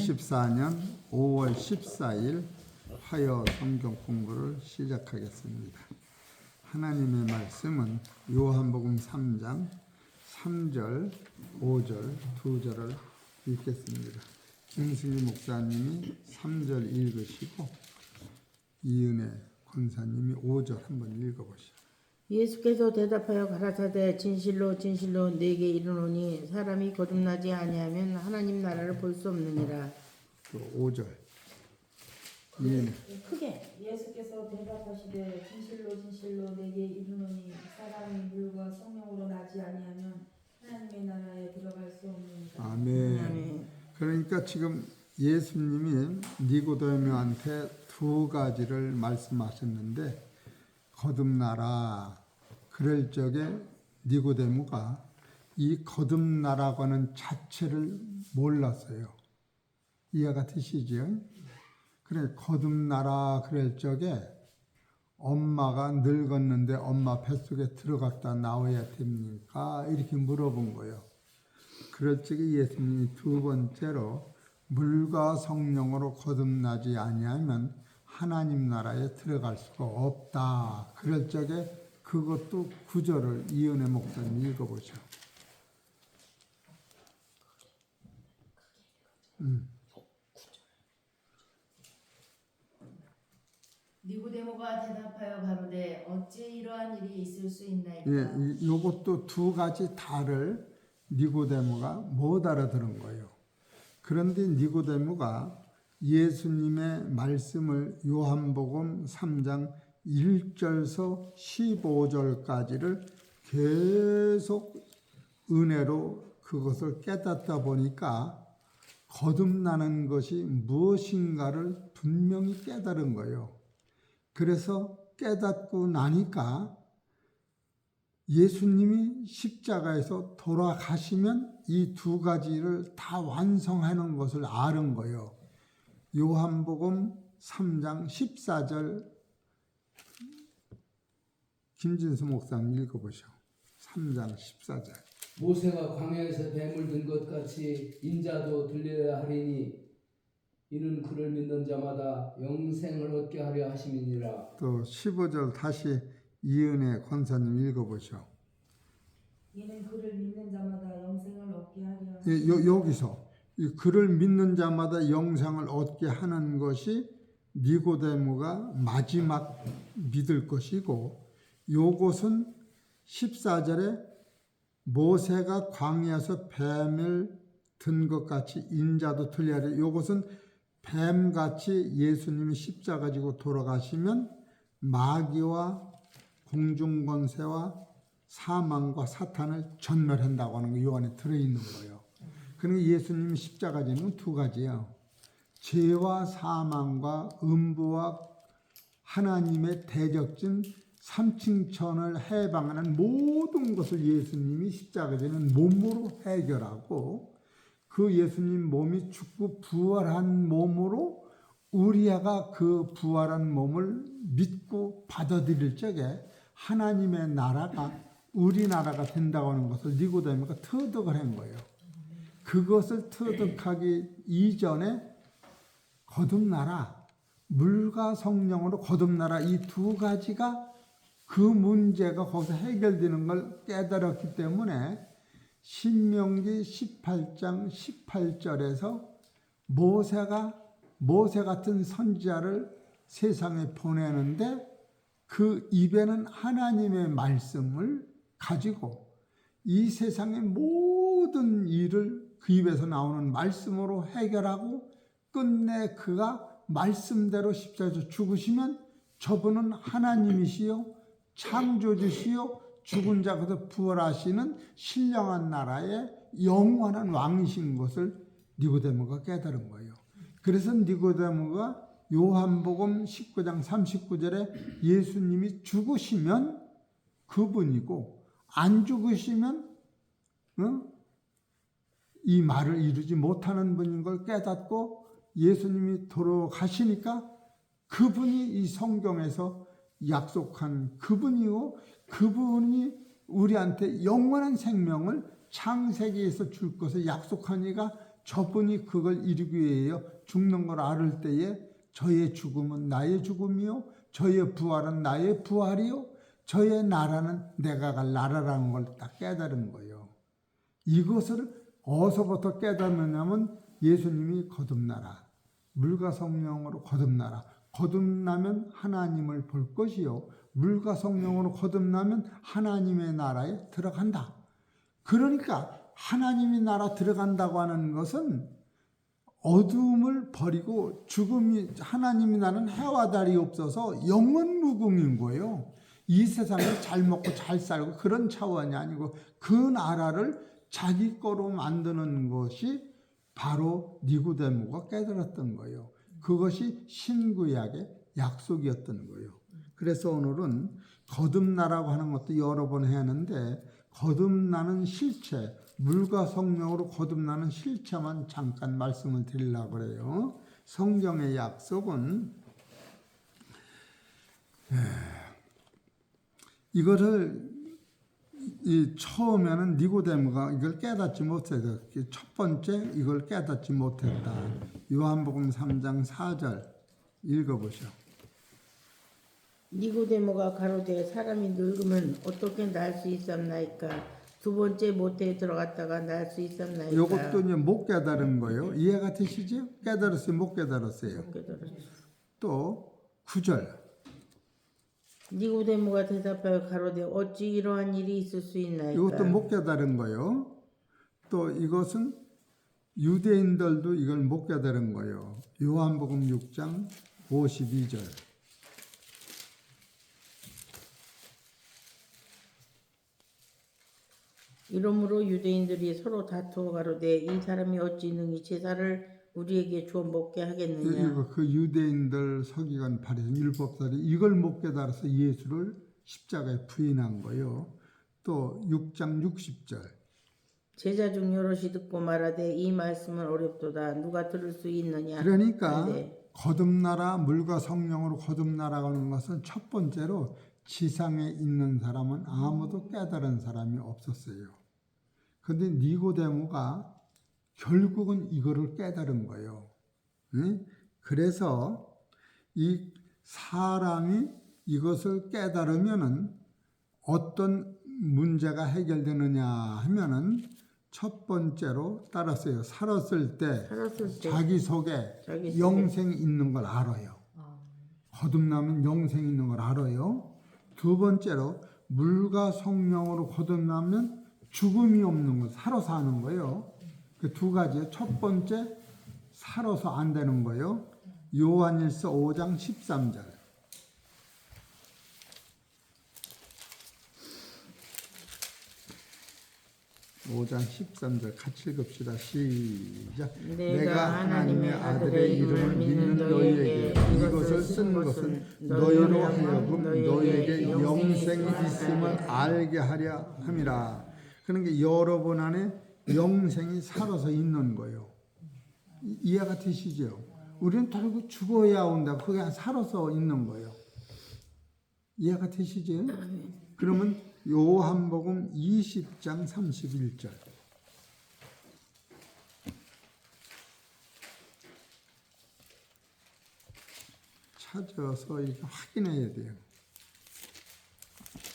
2024년 5월 14일 화요 성경 공부를 시작하겠습니다. 하나님의 말씀은 요한복음 3장 3절, 5절, 2절을 읽겠습니다. 김승희 목사님이 3절 읽으시고 이은혜 권사님이 5절 한번 읽어보시죠. 예수께서 대답하여 가라사대 진실로 진실로 네게 이르노니 사람이 거듭나지 아니하면 하나님 나라를 볼 수 없느니라. 또 5절 이은혜. 크게. 예수께서 대답하시되 진실로 진실로 내게 이르노니 사람이 물과 성령으로 나지 아니하면 하나님의 나라에 들어갈 수 없느니라. 아멘. 아멘. 그러니까 지금 예수님이 니고데모한테 두 가지를 말씀하셨는데 거듭나라. 그럴 적에 니고데모가 이 거듭나라고 하는 자체를 몰랐어요. 이해가 되시죠? 그래 거듭나라 그럴 적에 엄마가 늙었는데 엄마 뱃속에 들어갔다 나와야 됩니까? 이렇게 물어본 거예요. 그럴 적에 예수님이 두 번째로 물과 성령으로 거듭나지 아니하면 하나님 나라에 들어갈 수가 없다. 그럴 적에 그것도 구절을 이은혜 목사님 읽어보죠. 니고데모가 대답하여 가로되 어찌 이러한 일이 있을 수 있나이까. 예, 요것도 두 가지 다를 니고데모가 못 알아들은 거예요. 그런데 니고데모가 예수님의 말씀을 요한복음 3장 1절서 15절까지를 계속 은혜로 그것을 깨닫다 보니까 거듭나는 것이 무엇인가를 분명히 깨달은 거예요. 그래서 깨닫고 나니까 예수님이 십자가에서 돌아가시면 이 두 가지를 다 완성하는 것을 아는 거예요. 요한복음 3장 14절 김진수 목사님 읽어보시오. 3장 14절. 모세가 광야에서 뱀을 든 것 같이 인자도 들려야 하리니 이는 그를 믿는 자마다 영생을 얻게 하려 하심이니라. 또 15절 다시 이은혜 권사님 읽어보시오. 이는 그를 믿는 자마다 영생을 얻게 하려 여기서 이 그를 믿는 자마다 영생을 얻게 하는 것이 니고데모가 마지막 믿을 것이고, 요것은 14절에 모세가 광야에서 뱀을 든 것 같이 인자도 틀려야 요것은 뱀같이 예수님이 십자가 지고 돌아가시면 마귀와 공중권세와 사망과 사탄을 전멸한다고 하는 거 요 안에 들어있는 거예요. 그러니까 예수님이 십자가 지는 두 가지예요. 죄와 사망과 음부와 하나님의 대적진 삼층천을 해방하는 모든 것을 예수님이 십자가 지는 몸으로 해결하고, 그 예수님 몸이 죽고 부활한 몸으로 우리가 그 부활한 몸을 믿고 받아들일 적에 하나님의 나라가 우리나라가 된다고 하는 것을 니고데모가 터득을 한 거예요. 그것을 터득하기 이전에 거듭나라, 물과 성령으로 거듭나라, 이 두 가지가 그 문제가 거기서 해결되는 걸 깨달았기 때문에 신명기 18장 18절에서 모세 같은 선지자를 세상에 보내는데 그 입에는 하나님의 말씀을 가지고 이 세상의 모든 일을 그 입에서 나오는 말씀으로 해결하고 끝내 그가 말씀대로 십자가에서 죽으시면 저분은 하나님이시요 창조주시요 죽은 자에서 부활하시는 신령한 나라의 영원한 왕이신 것을 니고데모가 깨달은 거예요. 그래서 니고데모가 요한복음 19장 39절에 예수님이 죽으시면 그분이고 안 죽으시면 이 말을 이루지 못하는 분인 걸 깨닫고 예수님이 돌아가시니까 그분이 이 성경에서 약속한 그분이고 그분이 우리한테 영원한 생명을 창세기에서 줄 것을 약속한 이가 저분이 그걸 이루기 위하여 죽는 걸 알을 때에 저의 죽음은 나의 죽음이요 저의 부활은 나의 부활이요 저의 나라는 내가 갈 나라라는 걸 딱 깨달은 거예요. 이것을 어디서부터 깨닫느냐면 예수님이 거듭나라. 물과 성령으로 거듭나라. 거듭나면 하나님을 볼 것이요. 물과 성령으로 거듭나면 하나님의 나라에 들어간다. 그러니까 하나님의 나라 들어간다고 하는 것은 어둠을 버리고 죽음이 하나님이 나는 해와 달이 없어서 영원 무궁인 거예요. 이 세상에 잘 먹고 잘 살고 그런 차원이 아니고 그 나라를 자기 거로 만드는 것이 바로 니고데모가 깨달았던 거예요. 그것이 신구약의 약속이었던 거예요. 그래서 오늘은 거듭나라고 하는 것도 여러 번 했는데 거듭나는 실체, 물과 성령으로 거듭나는 실체만 잠깐 말씀을 드리려고 그래요. 성경의 약속은 이거를 처음에는 니고데모가 이걸 깨닫지 못해서 첫 번째 이걸 깨닫지 못했다. 요한복음 3장 4절 읽어보시오. 니고데모가 가로되 사람이 늙으면 어떻게 날 수 있었나이까? 두 번째 모태에 들어갔다가 날 수 있었나이까? 이것도 이제 못 깨달은 거예요. 이해가 되시죠? 깨달았어요? 못 깨달았어요? 못 깨달았어. 또 9절 니고데모가 대답하여 가로되 어찌 이러한 일이 있을 수 있나이까? 이것도 못 깨달은 거예요. 또 이것은 유대인들도 이걸 못 깨달은 거예요. 요한복음 6장 52절 이러므로 유대인들이 서로 다투어 가로되 이 사람이 어찌 능히 제사를 우리에게 주어 먹게 하겠느냐? 이거 그 유대인들 서기관 바리새인 율법사들이 이걸 못 깨달아서 예수를 십자가에 부인한 거예요. 또 6장 60절 제자 중 여럿이 듣고 말하되 이 말씀은 어렵도다 누가 들을 수 있느냐? 그러니까 하되 거듭나라 물과 성령으로 거듭나라고 하는 것은 첫 번째로 지상에 있는 사람은 아무도 깨달은 사람이 없었어요. 그런데 니고데모가 결국은 이거를 깨달은 거예요. 응? 그래서 이 사람이 이것을 깨달으면은 어떤 문제가 해결되느냐 하면은 첫 번째로 따랐어요. 살았을 때 자기 속에 영생이 있는 걸 알아요. 거듭나면 영생이 있는 걸 알아요. 두 번째로 물과 성령으로 거듭나면 죽음이 없는 거, 살아서 하는 거예요. 그 두 가지요. 첫 번째, 살아서 안 되는 거예요. 요한일서 5장 13절. 5장 13절 같이 읽읍시다. 시작. 내가 하나님의 아들의 이름을 믿는 너희에게 이것을 쓴 것은 너희로 하여금 너희에게 영생이 있음을 알게 하려 함이라. 그러니까 여러분 안에 영생이 살아서 있는 거예요. 이해가 되시죠? 우리는 결국 죽어야 온다. 그게 살아서 있는 거예요. 이해가 되시죠? 그러면 요한복음 20장 31절 찾아서 이렇게 확인해야 돼요.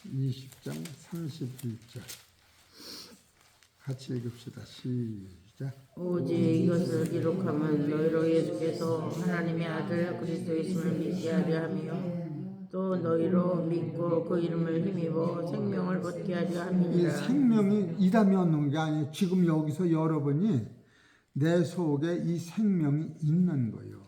20장 31절 같이 읽읍시다. 시작. 오직 이것을 기록하면 너희로 예수께서 하나님의 아들 그리스도이심을 믿게 하려 하며 또 너희로 믿고 그 이름을 힘입어 생명을 얻게 하려 이 함이니라. 생명이 이담이 없는 게 아니에요. 지금 여기서 여러분이 내 속에 이 생명이 있는 거예요.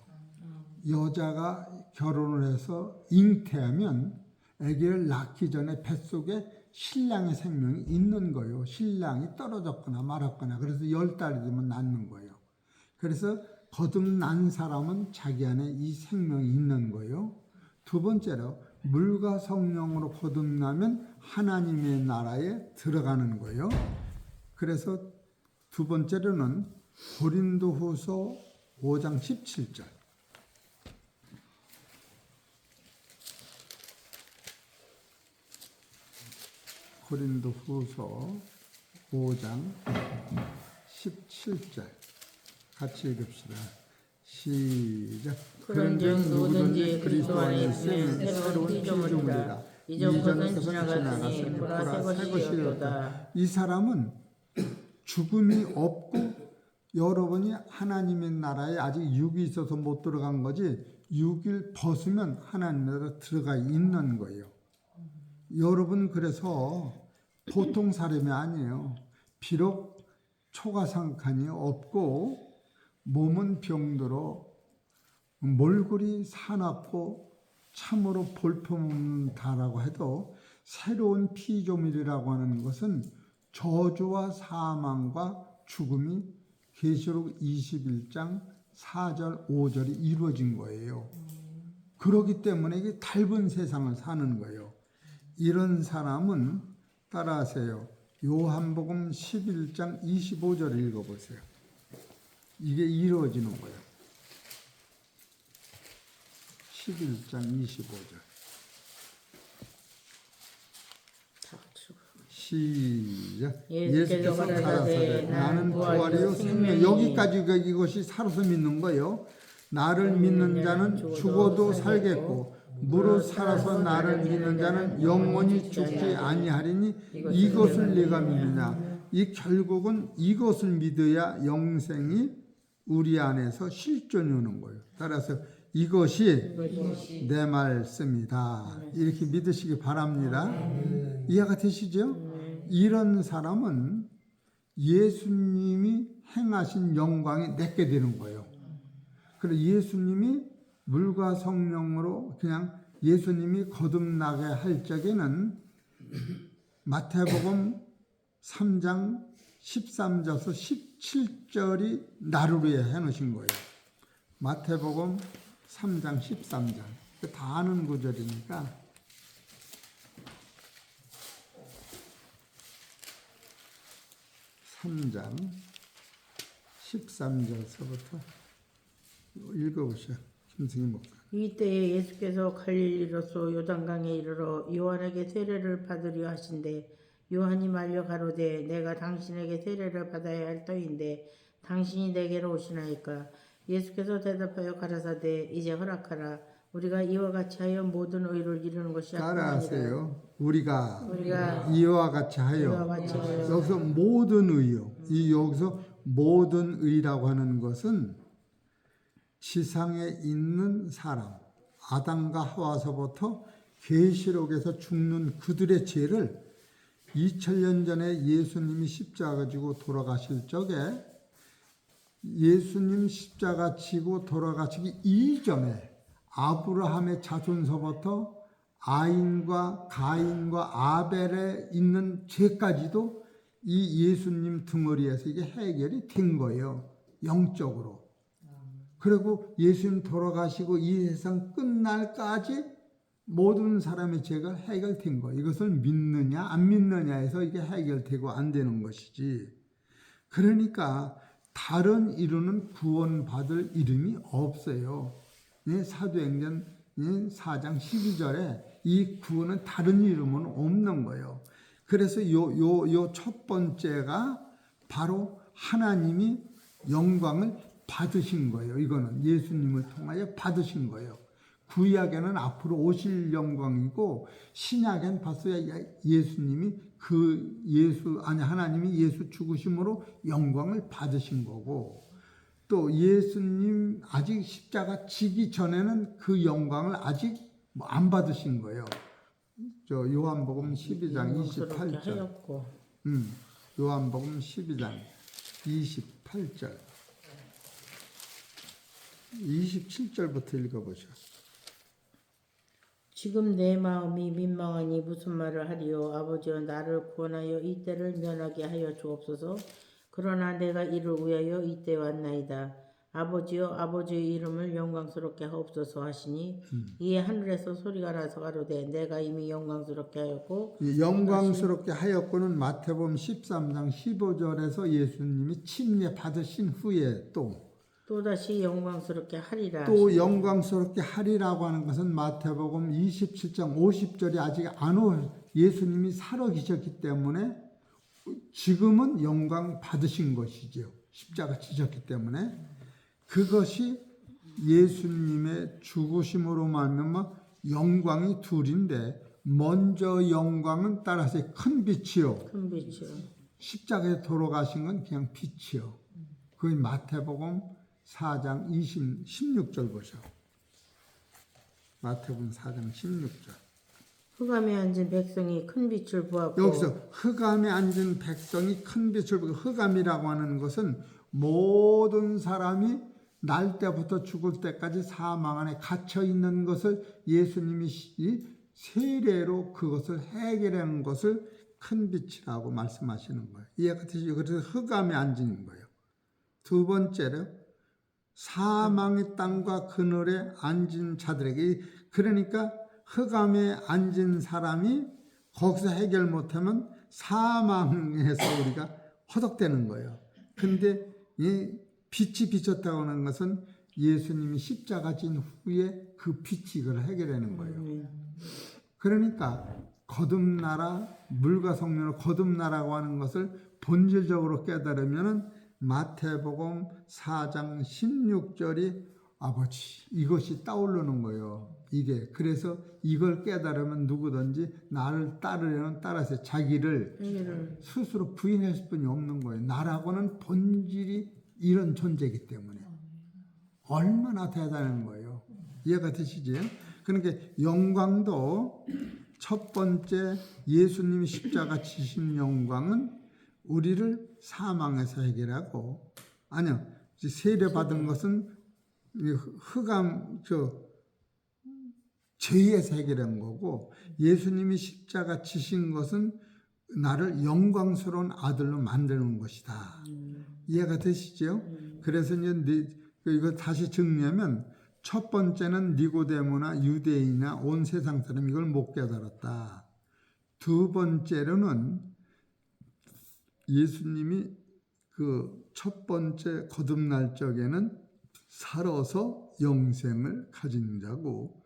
여자가 결혼을 해서 잉태하면 아기를 낳기 전에 뱃속에 신랑의 생명이 있는 거예요. 신랑이 떨어졌거나 말았거나 그래서 10달이 되면 낳는 거예요. 그래서 거듭난 사람은 자기 안에 이 생명이 있는 거예요. 두 번째로 물과 성령으로 거듭나면 하나님의 나라에 들어가는 거예요. 그래서 두 번째로는 고린도후서 5장 17절 고린도후서 5장 17절 같이 읽읍시다. 시작. 그런즉 누구든지 그리스도 안에 있으면 새로운 피조물이라. 이전 것은 지나갔으니 보라 새 것이 되었도다. 이 사람은 죽음이 없고 여러분이 하나님의 나라에 아직 육이 있어서 못 들어간 거지 육을 벗으면 하나님 나라에 들어가 있는 거예요. 여러분 그래서 보통 사람이 아니에요. 비록 초가상칸이 없고 몸은 병들어 몰골이 사납고 참으로 볼품없다라고 해도 새로운 피조물이라고 하는 것은 저주와 사망과 죽음이 계시록 21장 4절 5절이 이루어진 거예요. 그렇기 때문에 이게 닮은 세상을 사는 거예요. 이런 사람은 따라하세요. 요한복음 11장 25절을 읽어보세요. 이게 이루어지는 거예요. 11장 25절. 시작. 예수께서 가라사대 나는 부활이요 생명. 여기까지가 이것이 살아서 믿는 거예요. 나를 믿는 자는 죽어도 살겠고 무릇 살아서 나를 믿는 자는 영원히 죽지 아니하리니 이것을 내가 믿느냐. 이 결국은 이것을 믿어야 영생이 우리 안에서 실존이 오는 거예요. 따라서 이것이 내 말씀이다. 이렇게 믿으시기 바랍니다. 이해가 되시죠? 이런 사람은 예수님이 행하신 영광이 내게 되는 거예요. 그래서 예수님이 물과 성령으로 그냥 예수님이 거듭나게 할 적에는 마태복음 3장 13절에서 17절이 나를 위해 해놓으신 거예요. 마태복음 3장 13절. 다 아는 구절이니까. (3장) 13절서부터 읽어보시오. 김승희 목사. 이때에 예수께서 갈릴리로서 요단강에 이르러 요한에게 세례를 받으려 하신대 요한이 말려 가로되 내가 당신에게 세례를 받아야 할 터인데 당신이 내게로 오시나이까. 예수께서 대답하여 가라사대 이제 허락하라. 우리가 이와 같이 하여 모든 의를 이루는 것이 따라하세요. 우리가 이와 같이 하여. 여기서 모든 의요. 여기서 모든 의라고 하는 것은 지상에 있는 사람, 아담과 하와서부터 계시록에서 죽는 그들의 죄를 2000년 전에 예수님이 십자가 지고 돌아가실 적에 예수님 십자가 지고 돌아가시기 이전에 아브라함의 자손서부터 아인과 가인과 아벨에 있는 죄까지도 이 예수님 덩어리에서 이게 해결이 된 거예요. 영적으로. 그리고 예수님 돌아가시고 이 세상 끝날까지 모든 사람의 죄가 해결된 거예요. 이것을 믿느냐 안 믿느냐에서 이게 해결되고 안 되는 것이지. 그러니까 다른 이름은 구원받을 이름이 없어요. 사도행전 4장 12절에 이 구원은 다른 이름은 없는 거예요. 그래서 요 첫 번째가 바로 하나님이 영광을 받으신 거예요. 이거는 예수님을 통하여 받으신 거예요. 구약에는 앞으로 오실 영광이고 신약엔 벌써 예수님이 하나님이 예수 죽으심으로 영광을 받으신 거고 또 예수님 아직 십자가 지기 전에는 그 영광을 아직 안 받으신 거예요. 저 요한복음 12장 28절. 요한복음 12장 28절. 27절부터 읽어보셔. 지금 내 마음이 민망하니 무슨 말을 하리요. 아버지여 나를 구원하여 이 때를 면하게 하여 주옵소서. 그러나 내가 이를 위하여 이때 왔나이다. 아버지여 아버지의 이름을 영광스럽게 하옵소서 하시니 이에 하늘에서 소리가 나서 가로되 내가 이미 영광스럽게 하였고. 영광스럽게 하였고는 마태복음 13장 15절에서 예수님이 침례 받으신 후에 또다시 영광스럽게 하리라. 또 영광스럽게 하리라고 하는 것은 마태복음 27장 50절이 아직 안 올 예수님이 살아 계셨기 때문에 지금은 영광 받으신 것이죠. 십자가 지셨기 때문에. 그것이 예수님의 죽으심으로 말미암아 영광이 둘인데 먼저 영광은 따라서 큰 빛이요. 큰 빛이요. 십자가에 돌아가신 건 그냥 빛이요. 그게 마태복음 4장 16절 보셔. 마태복음 4장 16절. 흑암에 앉은 백성이 큰 빛을 보았고 여기서 흑암에 앉은 백성이 큰 빛을 보고 흑암이라고 하는 것은 모든 사람이 날 때부터 죽을 때까지 사망 안에 갇혀 있는 것을 예수님이 이 세례로 그것을 해결하는 것을 큰 빛이라고 말씀하시는 거예요. 이해가 되시죠? 그래서 흑암에 앉은 거예요. 두 번째로 사망의 땅과 그늘에 앉은 자들에게, 그러니까 흑암에 앉은 사람이 거기서 해결 못하면 사망에서 우리가 허덕대는 거예요. 근데 이 빛이 비쳤다고 하는 것은 예수님이 십자가 진 후에 그 빛이 이걸 해결하는 거예요. 그러니까 거듭나라, 물과 성령으로 거듭나라고 하는 것을 본질적으로 깨달으면은 마태복음 4장 16절이 아버지 이것이 떠오르는 거예요. 이게 그래서 이걸 깨달으면 누구든지 나를 따르려는 따라서 자기를 스스로 부인할 뿐이 없는 거예요. 나라고는 본질이 이런 존재이기 때문에 얼마나 대단한 거예요. 이해가 되시죠? 그러니까 영광도 첫 번째 예수님이 십자가 지신 영광은 우리를 사망에서 해결하고, 아니요, 세례 받은 것은 흑암 죄에서 해결한 거고, 예수님이 십자가 지신 것은 나를 영광스러운 아들로 만드는 것이다. 이해가 되시죠? 그래서 이제 이거 다시 정리하면 첫 번째는 니고데모나 유대인이나 온 세상 사람 이걸 못 깨달았다. 두 번째로는 예수님이 그 첫 번째 거듭날 적에는 살아서 영생을 가진 자고,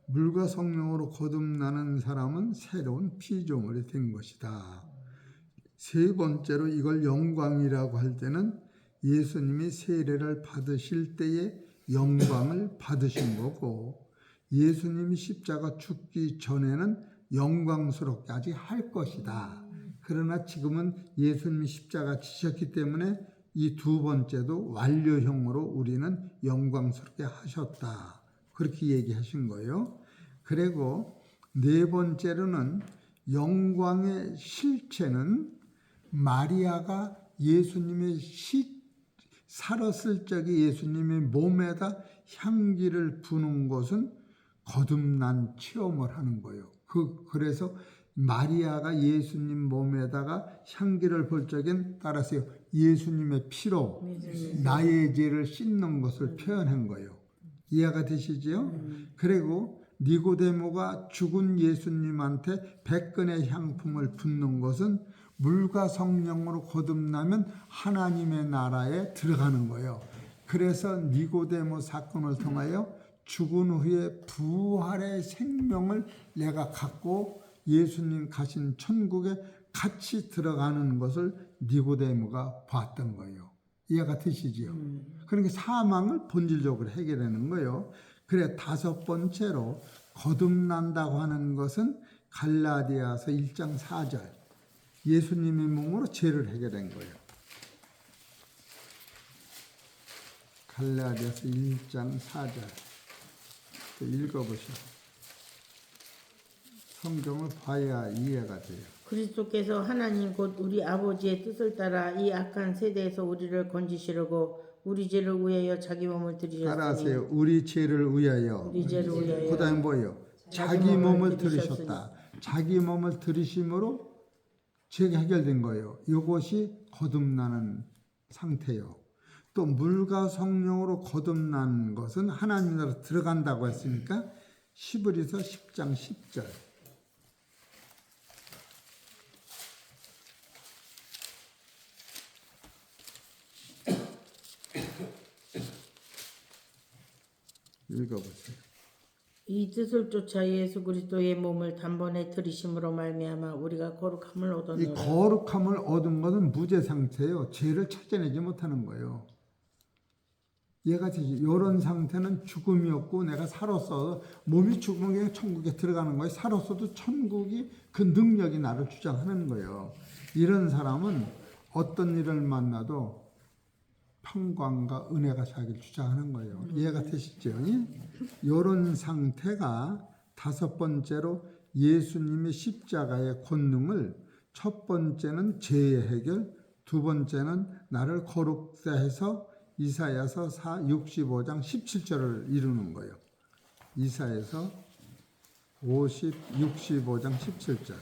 물과 성령으로 거듭나는 사람은 새로운 피조물이 된 것이다. 세 번째로 이걸 영광이라고 할 때는 예수님이 세례를 받으실 때에 영광을 받으신 거고, 예수님이 십자가 죽기 전에는 영광스럽게 아직 할 것이다. 그러나 지금은 예수님이 십자가 지셨기 때문에 이 두 번째도 완료형으로 우리는 영광스럽게 하셨다. 그렇게 얘기하신 거예요. 그리고 네 번째로는 영광의 실체는 마리아가 예수님의 살았을 적에 예수님의 몸에다 향기를 부는 것은 거듭난 체험을 하는 거예요. 그래서 마리아가 예수님 몸에다가 향기를 볼 적엔 따라서 예수님의 피로 나의 죄를 씻는 것을 표현한 거예요. 이해가 되시죠? 그리고 니고데모가 죽은 예수님한테 백근의 향품을 붓는 것은 물과 성령으로 거듭나면 하나님의 나라에 들어가는 거예요. 그래서 니고데모 사건을 통하여 죽은 후에 부활의 생명을 내가 갖고 예수님 가신 천국에 같이 들어가는 것을 니고데모가 봤던 거예요. 이해가 되시지요? 그러니까 사망을 본질적으로 해결하는 거예요. 그래, 다섯 번째로 거듭난다고 하는 것은 갈라디아서 1장 4절 예수님의 몸으로 죄를 해결한 거예요. 갈라디아서 1장 4절 읽어보시죠. 성경을 봐야 이해가 돼요. 그리스도께서 하나님 곧 우리 아버지의 뜻을 따라 이 악한 세대에서 우리를 건지시려고 우리 죄를 위하여 자기 몸을 들이셨으니. 따라하세요. 우리 죄를 위하여. 우리 죄를 위하여. 그다음에 뭐예요? 자기 몸을 들이셨다. 자기 몸을 들이심으로 죄가 해결된 거예요. 이것이 거듭나는 상태요. 또 물과 성령으로 거듭난 것은 하나님 나라로 들어간다고 했으니까 히브리서 10장 10절 읽어보세요. 이 뜻을 쫓아 예수 그리스도의 몸을 단번에 들이심으로 말미암아 우리가 거룩함을 이 얻었노라. 거룩함을 얻은 것은 무죄 상태예요. 죄를 찾아내지 못하는 거예요. 이해가 되지? 이런 상태는 죽음이었고 내가 살았어. 몸이 죽으면 그냥 천국에 들어가는 거예요. 살았어도 천국이 그 능력이 나를 주장하는 거예요. 이런 사람은 어떤 일을 만나도 평강과 은혜가 자기를 주장하는 거예요. 이해가 되시죠? 이런 상태가 다섯 번째로 예수님의 십자가의 권능을 첫 번째는 죄의 해결, 두 번째는 나를 거룩다 해서 이사야서 65장 17절을 이루는 거예요. 이사야서 65장 17절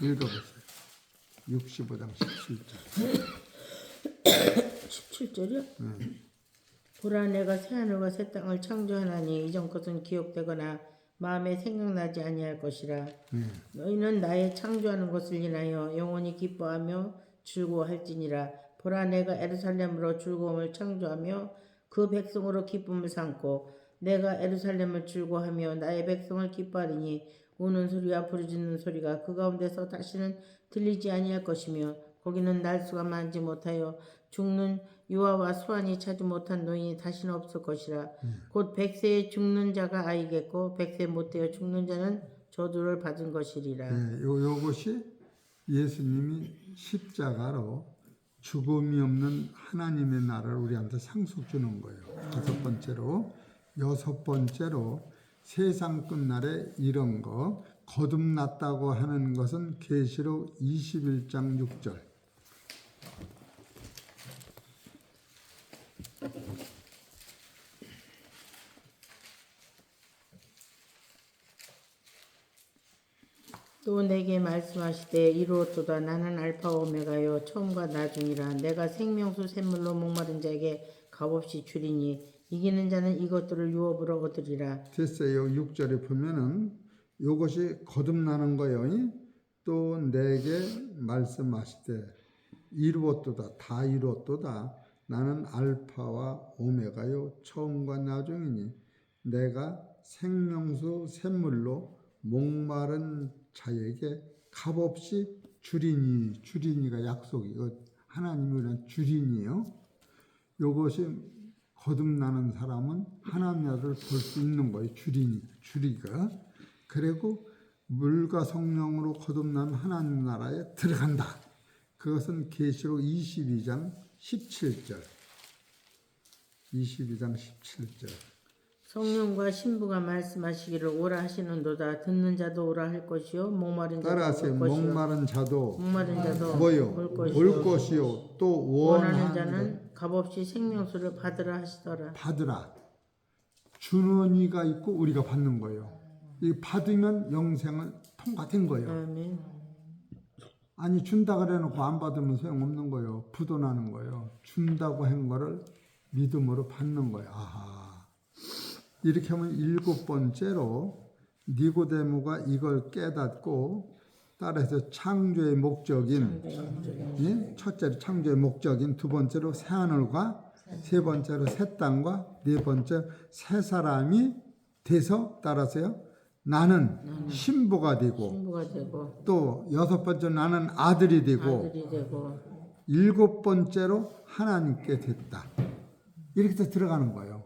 읽어보세요. 65장 17절 17절이요? 보라 내가 새하늘과 새 땅을 창조하나니 이전 것은 기억되거나 마음에 생각나지 아니할 것이라. 너희는 나의 창조하는 것을 인하여 영원히 기뻐하며 즐거워할지니라. 보라 내가 예루살렘으로 즐거움을 창조하며 그 백성으로 기쁨을 삼고 내가 예루살렘을 즐거워하며 나의 백성을 기뻐하리니 우는 소리와 부르짖는 소리가 그 가운데서 다시는 들리지 아니할 것이며 거기는 날수가 많지 못하여 죽는 유아와 수완이 차지 못한 노인이 다시는 없을 것이라. 곧 100세에 죽는 자가 아이겠고 100세 못되어 죽는 자는 저주를 받은 것이리라. 요것이 예수님이 십자가로 죽음이 없는 하나님의 나라를 우리한테 상속 주는 거예요. 다섯 번째로. 여섯 번째로 세상 끝날에 이런 거 거듭났다고 하는 것은 계시록 21장 6절. 또 내게 말씀하시되 이루었도다. 나는 알파와 오메가요 처음과 나중이라. 내가 생명수 샘물로 목마른 자에게 값없이 주리니 이기는 자는 이것들을 유업으로 얻으리라. 됐어요. 6절에 보면은 이것이 거듭나는 거예요. 또 내게 말씀하시되 이루었도다. 다 이루었도다. 나는 알파와 오메가요 처음과 나중이니 내가 생명수 샘물로 목마른 자에게 값없이 주리니. 주리니가 약속이 하나님이 우리는 주리니요. 이것이 거듭나는 사람은 하나님 나라를 볼 수 있는 거예요. 주리가. 그리고 물과 성령으로 거듭나면 하나님 나라에 들어간다. 그것은 계시록 22장 17절. 22장 17절. 성령과 신부가 말씀하시기를 오라 하시는도다. 듣는 자도 오라 할 것이요 목마른 자도 따라하세요. 올 것이요 목마른 자도 뭐요? 올 것이요. 또 원하는 자는 값없이 생명수를 받으라 하시더라. 받으라. 주는 이가 있고 우리가 받는 거예요. 이 받으면 영생을 통과된 거예요. 아멘. 아니 준다 그래놓고 안 받으면 소용없는 거예요. 부도나는 거예요. 준다고 한 거를 믿음으로 받는 거예요. 아하. 이렇게 하면 일곱 번째로 니고데모가 이걸 깨닫고 따라서 창조의 목적인 첫째로 창조의 목적인 두 번째로 새하늘과 세 번째로 새 땅과 네 번째 새 사람이 돼서 따라서요. 나는 신부가 되고 또 여섯 번째 나는 아들이 되고 일곱 번째로 하나님께 됐다. 이렇게 해서 들어가는 거예요.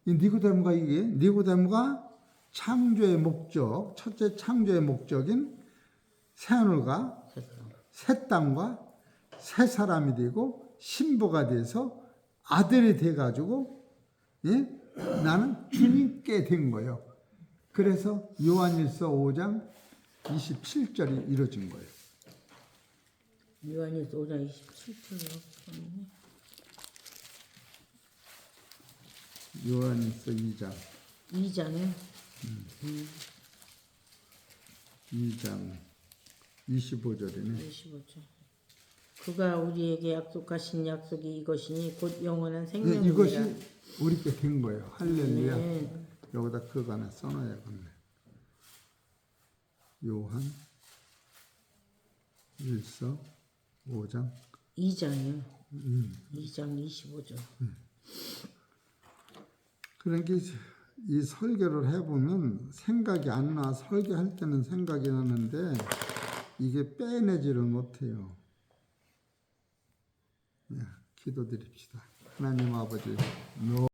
이 니고데모가 창조의 목적, 첫째 창조의 목적인 새하늘과 새 땅과 새 사람이 되고 신부가 돼서 아들이 돼가지고 나는 주님께 된 거예요. 그래서 요한일서 5장 27절이 이루어진 거예요. 요한일서 5장 27절로 요한일서 2장 2장에 2장 25절이네. 25절. 그가 우리에게 약속하신 약속이 이것이니 곧 영원한 생명이라. 이것이 우리께 된 거예요. 할렐루야. 네. 여기다 그거 하나 써놔야겠네. 요한 1서 5장 2장이요. 2장 25절. 그러니까 이 설교를 해보면 생각이 안 나. 설교할 때는 생각이 나는데 이게 빼내지를 못해요. 기도드립시다. 하나님 아버지,